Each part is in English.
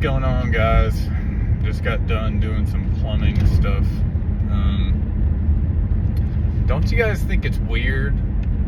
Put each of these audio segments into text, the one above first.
going on, guys? Just got done doing some plumbing stuff. Don't you guys think it's weird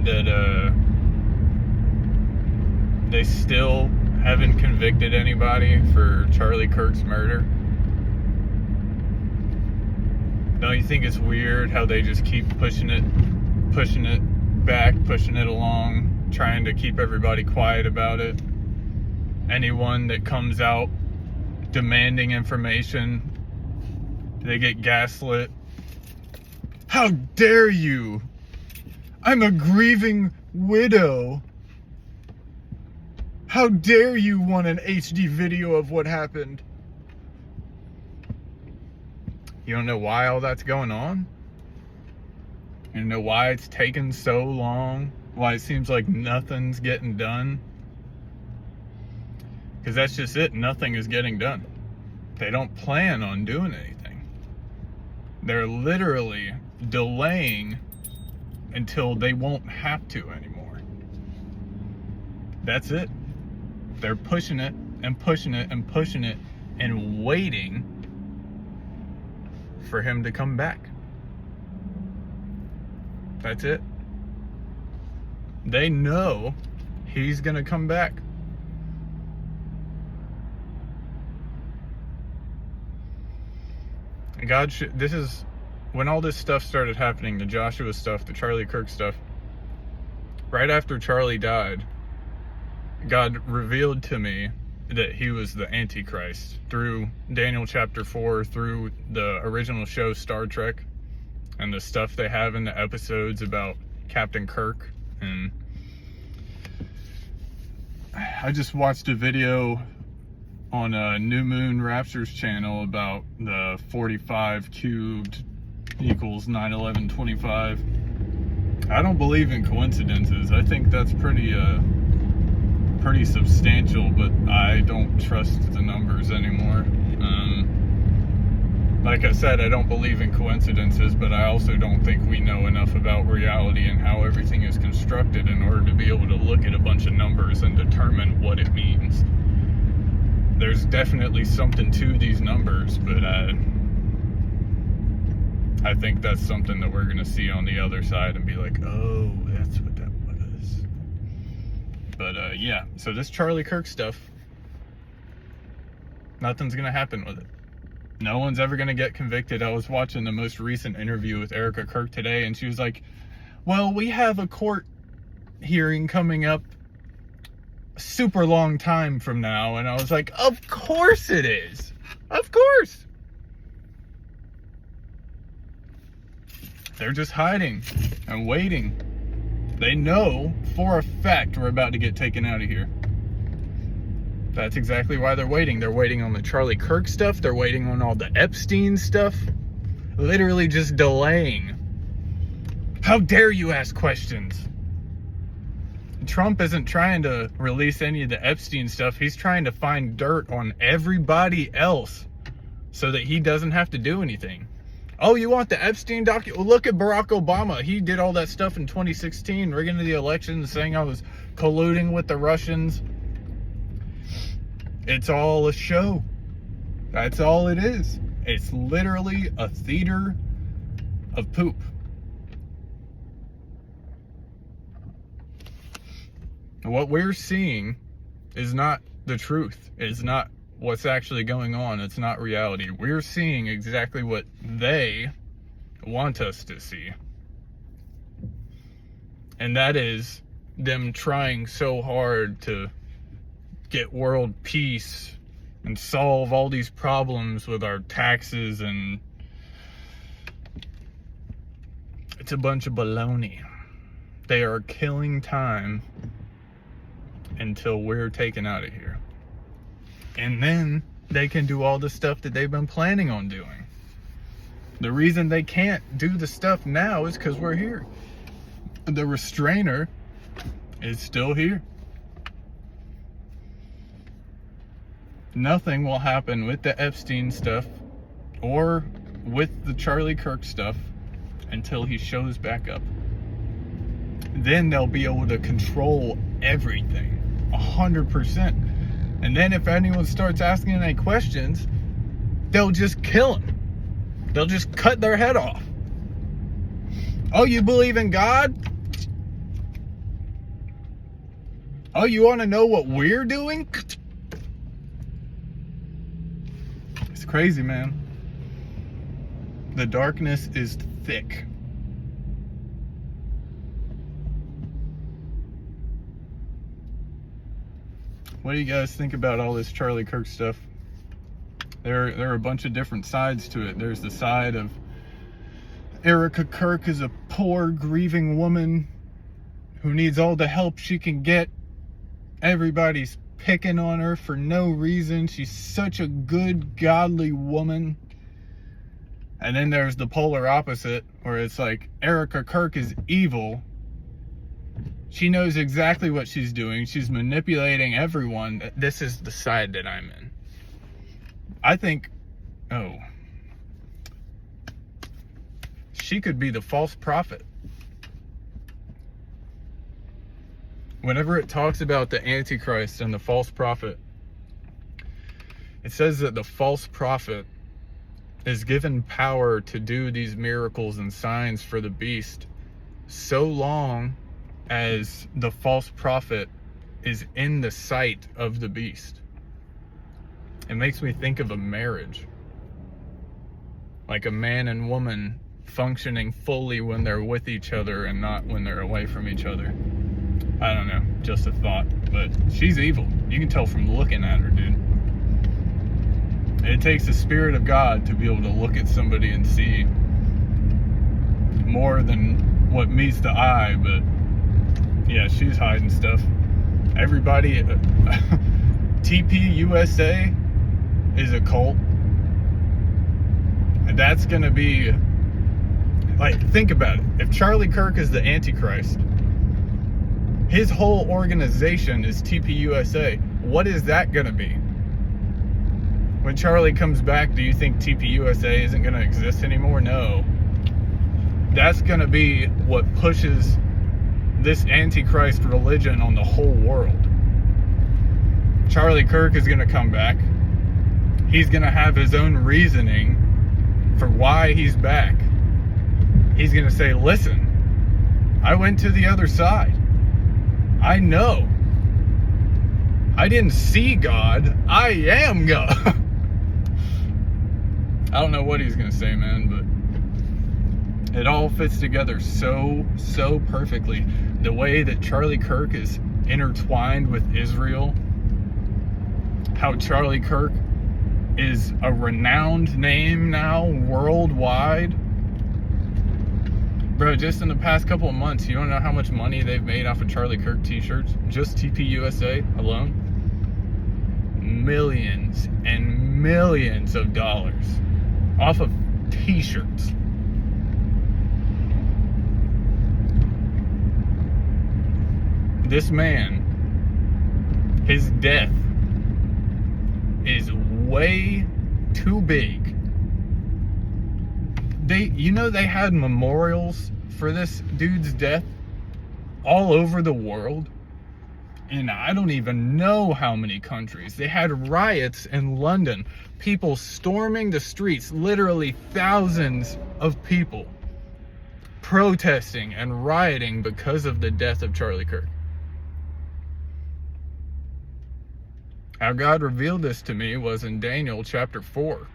that they still haven't convicted anybody for Charlie Kirk's murder? Don't you think it's weird how they just keep pushing it back, pushing it along, trying to keep everybody quiet about it? Anyone that comes out demanding information, they get gaslit. How dare you? I'm a grieving widow. How dare you want an HD video of what happened? You don't know why all that's going on? You know why it's taken so long? Why it seems like nothing's getting done? Because that's just it. Nothing is getting done. They don't plan on doing anything. They're literally delaying until they won't have to anymore. That's it. They're pushing it and pushing it and pushing it and waiting for him to come back. That's it. They know he's gonna come back. God, this is when all this stuff started happening, the Joshua stuff, the Charlie Kirk stuff. Right after Charlie died, God revealed to me that he was the Antichrist through Daniel chapter 4, through the original show Star Trek, and the stuff they have in the episodes about Captain Kirk. And I just watched a video on New Moon Rapture's channel about the 45 cubed equals 9/11/25. I don't believe in coincidences. I think that's pretty substantial, but I don't trust the numbers anymore. Like I said, I don't believe in coincidences, but I also don't think we know enough about reality and how everything is constructed in order to be able to look at a bunch of numbers and determine what it means. There's definitely something to these numbers, but I think that's something that we're going to see on the other side and be like, oh, that's what that was. But yeah, so this Charlie Kirk stuff, nothing's going to happen with it. No one's ever going to get convicted. I was watching the most recent interview with Erica Kirk today, and she was like, well, we have a court hearing coming up super long time from now. And I was like, of course it is. Of course. They're just hiding and waiting. They know for a fact we're about to get taken out of here. That's exactly why they're waiting. They're waiting on the Charlie Kirk stuff. They're waiting on all the Epstein stuff. Literally just delaying. How dare you ask questions? Trump isn't trying to release any of the Epstein stuff. He's trying to find dirt on everybody else so that he doesn't have to do anything. Oh, you want the Epstein document? Well, look at Barack Obama. He did all that stuff in 2016, rigging the election, saying I was colluding with the Russians. It's all a show. That's all it is. It's literally a theater of poop. What we're seeing is not the truth. It's not what's actually going on. It's not reality. We're seeing exactly what they want us to see. And that is them trying so hard to get world peace and solve all these problems with our taxes, and it's a bunch of baloney. They are killing time until we're taken out of here. And then they can do all the stuff that they've been planning on doing. The reason they can't do the stuff now is because we're here. The restrainer is still here. Nothing will happen with the Epstein stuff or with the Charlie Kirk stuff until he shows back up. Then they'll be able to control everything 100%. And then if anyone starts asking any questions, they'll just kill them. They'll just cut their head off. Oh, you believe in God? Oh, you want to know what we're doing? It's crazy, man. The darkness is thick. What do you guys think about all this Charlie Kirk stuff? There are a bunch of different sides to it. There's the side of Erica Kirk is a poor, grieving woman who needs all the help she can get. Everybody's picking on her for no reason. She's such a good, godly woman. And then there's the polar opposite, where it's like Erica Kirk is evil. She knows exactly what she's doing. She's manipulating everyone. This is the side that I'm in. I think, she could be the false prophet. Whenever it talks about the Antichrist and the false prophet, it says that the false prophet is given power to do these miracles and signs for the beast so long as the false prophet is in the sight of the beast. It makes me think of a marriage. Like a man and woman functioning fully when they're with each other and not when they're away from each other. I don't know, just a thought. But she's evil. You can tell from looking at her, dude. It takes the Spirit of God to be able to look at somebody and see more than what meets the eye. But yeah, she's hiding stuff. Everybody, TP USA is a cult. And that's gonna be, like, think about it. If Charlie Kirk is the Antichrist, his whole organization is TP USA. What is that gonna be? When Charlie comes back, do you think TP USA isn't gonna exist anymore? No. That's gonna be what pushes this Antichrist religion on the whole world. Charlie Kirk is gonna come back. He's gonna have his own reasoning for why he's back. He's gonna say, listen, I went to the other side. I know. I didn't see God. I am God. I don't know what he's gonna say, man, but it all fits together so perfectly. The way that Charlie Kirk is intertwined with Israel, how Charlie Kirk is a renowned name now worldwide. Bro, just in the past couple of months, you don't know how much money they've made off of Charlie Kirk t-shirts? Just TP USA alone? Millions and millions of dollars off of t-shirts. This man, his death is way too big. They had memorials for this dude's death all over the world. In I don't even know how many countries. They had riots in London. People storming the streets, literally thousands of people protesting and rioting because of the death of Charlie Kirk. How God revealed this to me was in Daniel chapter 4.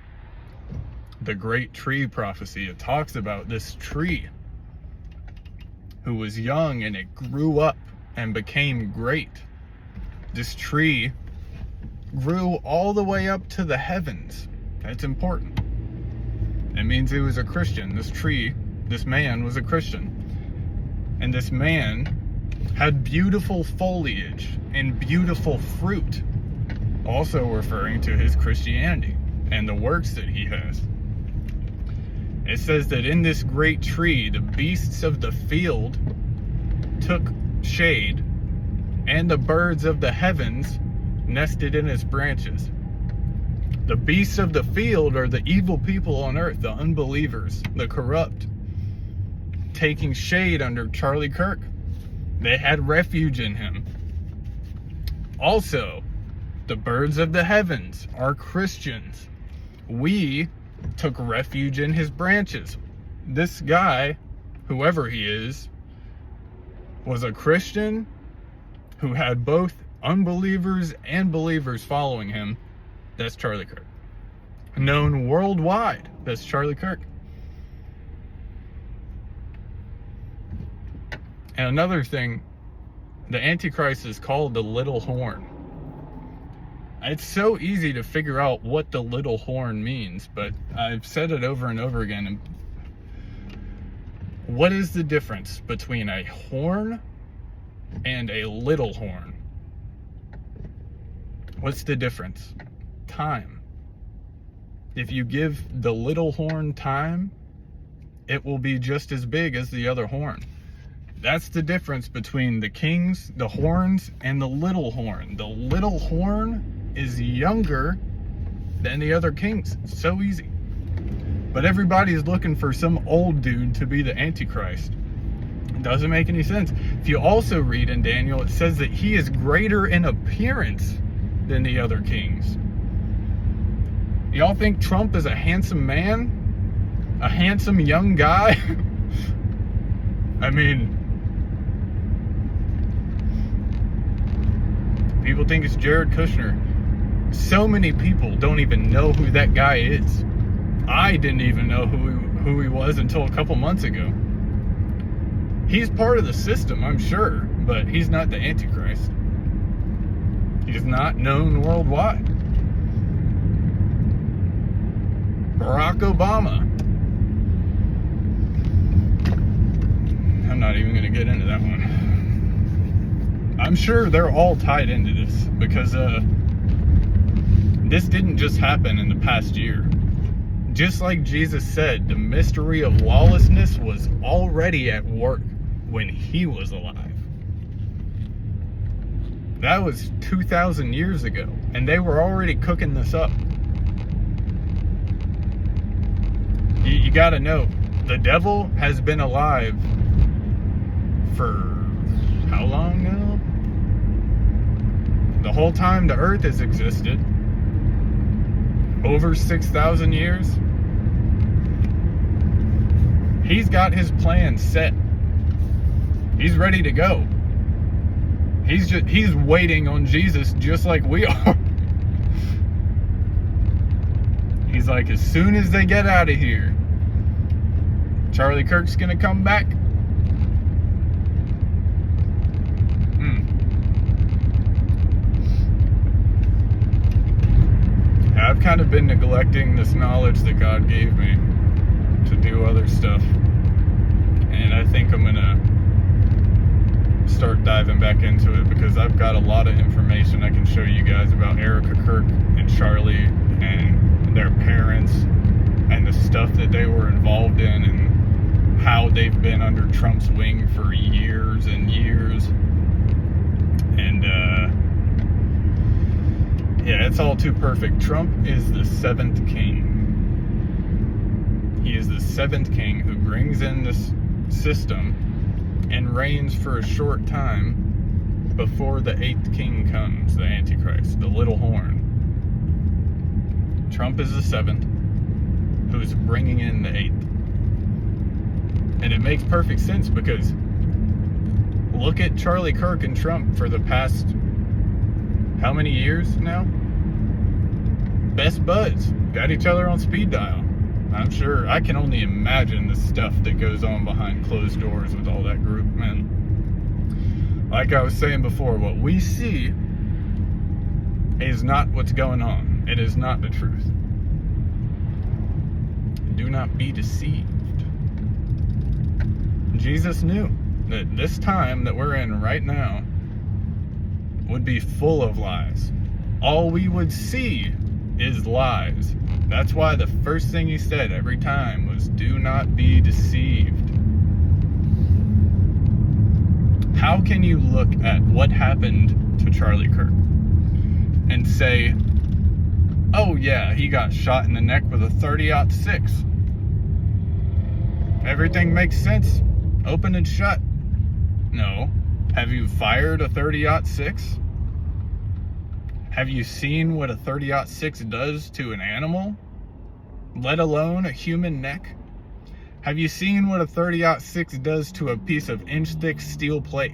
The great tree prophecy. It talks about this tree who was young and it grew up and became great. This tree grew all the way up to the heavens. That's important. It means he was a Christian. This man was a Christian. And this man had beautiful foliage and beautiful fruit, also referring to his Christianity and the works that he has. It says that in this great tree, the beasts of the field took shade, and the birds of the heavens nested in its branches. The beasts of the field are the evil people on earth, the unbelievers, the corrupt, taking shade under Charlie Kirk. They had refuge in him. Also, The birds of the heavens are Christians. We took refuge in his branches. This guy, whoever he is, was a Christian who had both unbelievers and believers following him. That's Charlie Kirk. Known worldwide. That's Charlie Kirk. And another thing, the Antichrist is called the little horn. It's so easy to figure out what the little horn means, but I've said it over and over again. And what is the difference between a horn and a little horn? What's the difference? Time. If you give the little horn time, it will be just as big as the other horn. That's the difference between the kings, the horns, and the little horn. The little horn is younger than the other kings. It's so easy. But everybody's looking for some old dude to be the Antichrist. It doesn't make any sense. If you also read in Daniel, it says that he is greater in appearance than the other kings. Y'all think Trump is a handsome man? A handsome young guy? I mean, people think it's Jared Kushner. So many people don't even know who that guy is. I didn't even know who he was until a couple months ago. He's part of the system, I'm sure, but he's not the Antichrist. He's not known worldwide. Barack Obama. I'm not even going to get into that one. I'm sure they're all tied into this because this didn't just happen in the past year. Just like Jesus said, the mystery of lawlessness was already at work when he was alive. That was 2,000 years ago, and they were already cooking this up. You gotta know, the devil has been alive for how long now? The whole time the earth has existed. Over 6,000 years. He's got his plan set. He's ready to go. He's waiting on Jesus just like we are. He's like, as soon as they get out of here, Charlie Kirk's gonna come back. I've kind of been neglecting this knowledge that God gave me to do other stuff. And I think I'm gonna start diving back into it because I've got a lot of information I can show you guys about Erica Kirk and Charlie and their parents and the stuff that they were involved in and how they've been under Trump's wing for years and years. And yeah, it's all too perfect. Trump is the seventh king. He is the seventh king who brings in this system and reigns for a short time before the eighth king comes, the Antichrist, the little horn. Trump is the seventh who is bringing in the eighth. And it makes perfect sense because look at Charlie Kirk and Trump for the past how many years now? Best buds. Got each other on speed dial. I'm sure, I can only imagine the stuff that goes on behind closed doors with all that group, man. Like I was saying before, what we see is not what's going on. It is not the truth. Do not be deceived. Jesus knew that this time that we're in right now would be full of lies. All we would see is lies. That's why the first thing he said every time was, do not be deceived. How can you look at what happened to Charlie Kirk and say, oh yeah, he got shot in the neck with a .30-06. Everything makes sense. Open and shut. No. Have you fired a .30-06? Have you seen what a 30-06 does to an animal, let alone a human neck? Have you seen what a 30-06 does to a piece of inch-thick steel plate?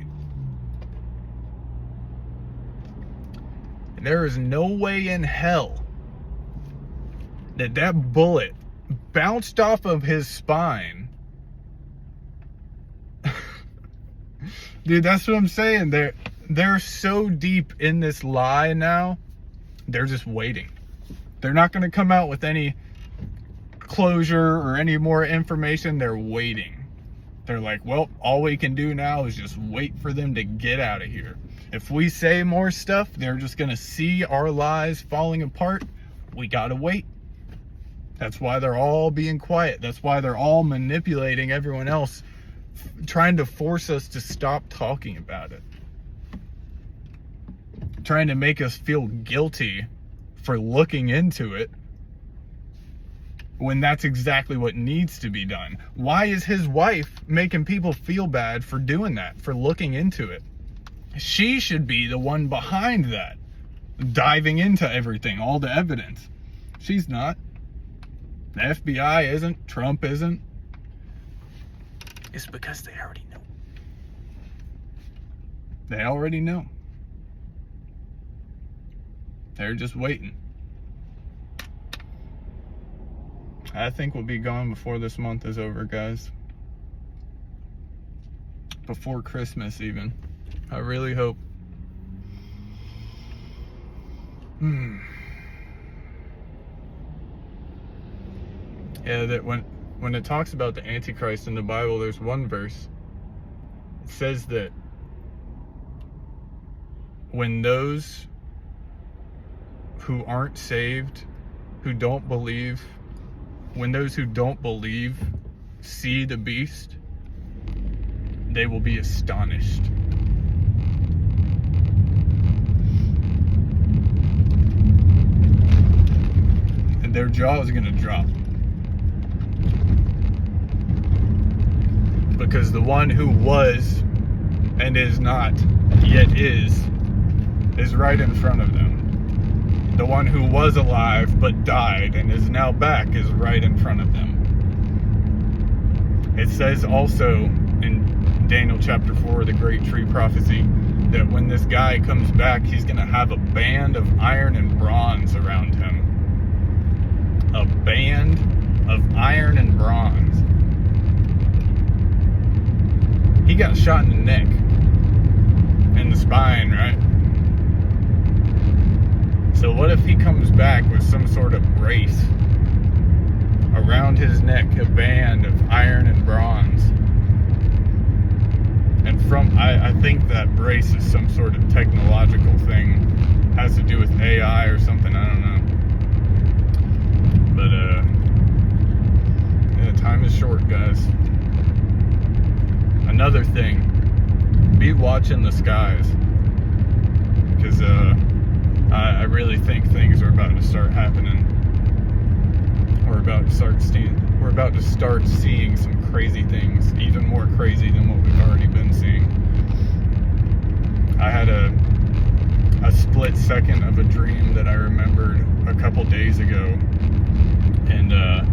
There is no way in hell that that bullet bounced off of his spine. Dude, that's what I'm saying. They're so deep in this lie now, they're just waiting. They're not going to come out with any closure or any more information. They're waiting. They're like, well, all we can do now is just wait for them to get out of here. If we say more stuff, they're just going to see our lies falling apart. We got to wait. That's why they're all being quiet. That's why they're all manipulating everyone else, trying to force us to stop talking about it. Trying to make us feel guilty for looking into it, when that's exactly what needs to be done. Why is his wife making people feel bad for doing that, for looking into it? She should be the one behind that, diving into everything, all the evidence. She's not. The FBI isn't. Trump isn't. It's because they already know. They already know. They're just waiting. I think we'll be gone before this month is over, guys. Before Christmas, even. I really hope. Yeah, that when it talks about the Antichrist in the Bible, there's one verse. It says that when those who aren't saved, who don't believe, when those who don't believe see the beast, they will be astonished. And their jaw is going to drop. Because the one who was and is not, yet is right in front of them. The one who was alive but died and is now back is right in front of them. It says also in Daniel chapter 4, the great tree prophecy, that when this guy comes back, he's going to have a band of iron and bronze around him. A band of iron and bronze. He got shot in the neck, in the spine, right? So what if he comes back with some sort of brace around his neck, a band of iron and bronze? And I think that brace is some sort of technological thing. Has to do with AI or something, I don't know. But, yeah, time is short, guys. Another thing, be watching the skies. Because, I really think things are about to start happening. We're about to start seeing some crazy things, even more crazy than what we've already been seeing. I had a split second of a dream that I remembered a couple days ago, and I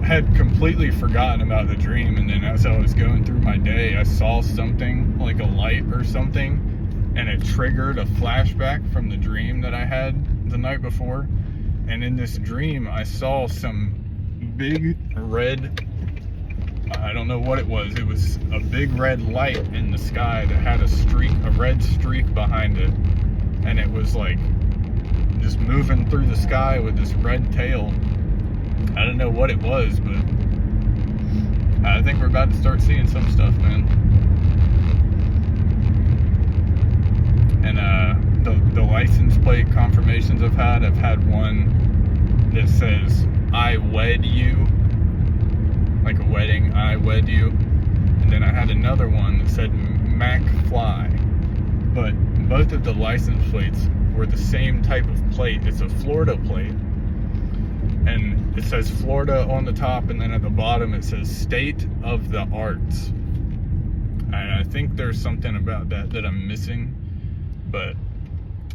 had completely forgotten about the dream, and then as I was going through my day, I saw something, like a light or something, and it triggered a flashback from the dream that I had the night before. And in this dream, I saw some big red, I don't know what it was. It was a big red light in the sky that had a red streak behind it. And it was like just moving through the sky with this red tail. I don't know what it was, but I think we're about to start seeing some stuff, man. And the license plate confirmations I've had one that says, I wed you, like a wedding, I wed you. And then I had another one that said McFly. But both of the license plates were the same type of plate. It's a Florida plate. And it says Florida on the top, and then at the bottom it says State of the Arts. And I think there's something about that I'm missing. But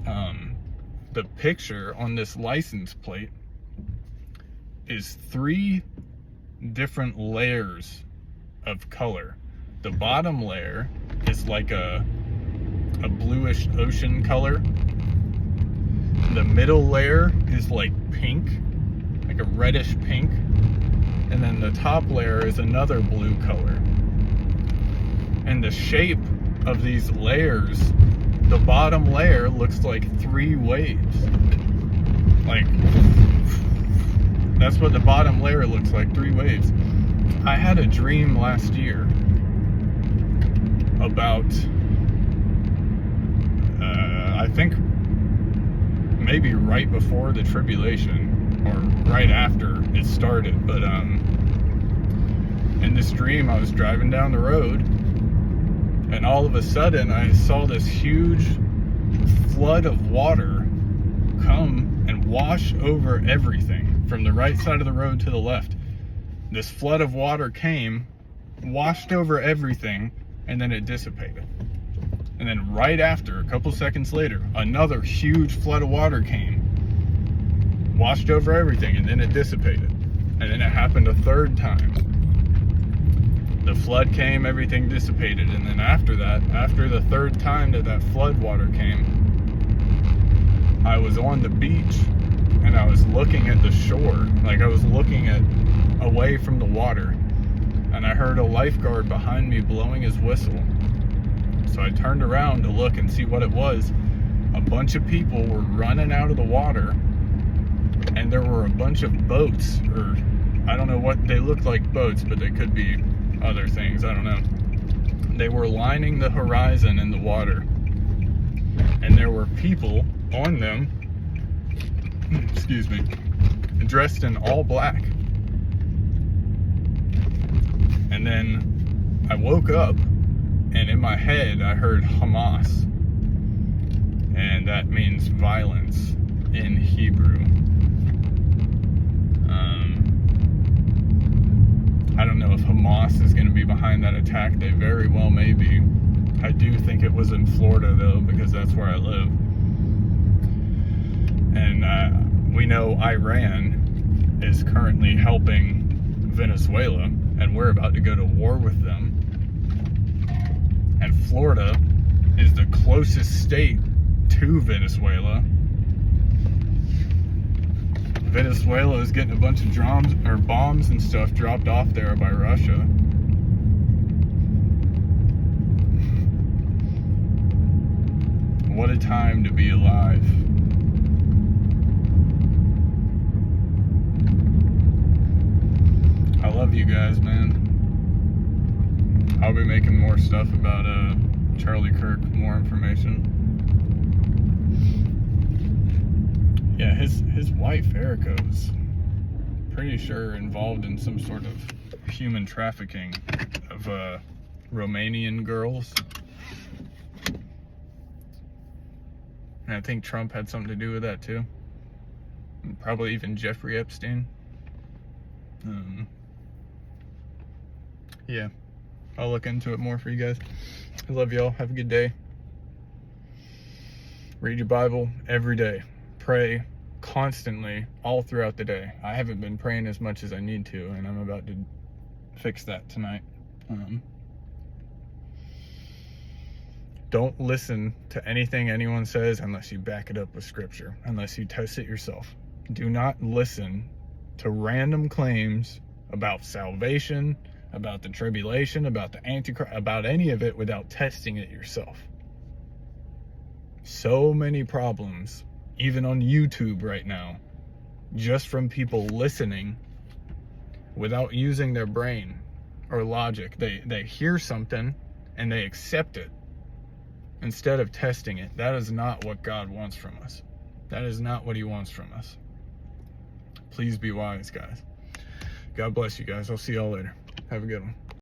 the picture on this license plate is 3 different layers of color. The bottom layer is like a bluish ocean color. The middle layer is like pink, like a reddish pink. And then the top layer is another blue color. And the shape of these layers, the bottom layer looks like 3 waves. Like, that's what the bottom layer looks like, 3 waves. I had a dream last year about, I think maybe right before the tribulation or right after it started, but in this dream I was driving down the road and all of a sudden I saw this huge flood of water come and wash over everything from the right side of the road to the left. This flood of water came, washed over everything, and then it dissipated. And then right after, a couple seconds later, another huge flood of water came, washed over everything, and then it dissipated. And then it happened a third time. The flood came, everything dissipated, and then after that, after the third time that flood water came, I was on the beach and I was looking at the shore, like I was looking away from the water, and I heard a lifeguard behind me blowing his whistle. So I turned around to look and see what it was. A bunch of people were running out of the water, and there were a bunch of boats, or I don't know what they looked like, boats, but they could be other things, I don't know. They were lining the horizon in the water, and there were people on them, excuse me, dressed in all black. And then I woke up, and in my head I heard Hamas, and that means violence in Hebrew. I don't know if Hamas is going to be behind that attack. They very well may be. I do think it was in Florida though, because that's where I live. And we know Iran is currently helping Venezuela, and we're about to go to war with them. And Florida is the closest state to Venezuela. Venezuela is getting a bunch of bombs and stuff dropped off there by Russia. What a time to be alive. I love you guys, man. I'll be making more stuff about Charlie Kirk, more information. Yeah, his wife, Erica, was pretty sure involved in some sort of human trafficking of Romanian girls. And I think Trump had something to do with that too. And probably even Jeffrey Epstein. Yeah, I'll look into it more for you guys. I love y'all. Have a good day. Read your Bible every day. Pray constantly all throughout the day. I haven't been praying as much as I need to, and I'm about to fix that tonight. Don't listen to anything anyone says unless you back it up with scripture, unless you test it yourself. Do not listen to random claims about salvation, about the tribulation, about the Antichrist, about any of it without testing it yourself. So many problems, even on YouTube right now, just from people listening without using their brain or logic. They hear something and they accept it instead of testing it. That is not what God wants from us. That is not what he wants from us. Please be wise, guys. God bless you guys. I'll see y'all later. Have a good one.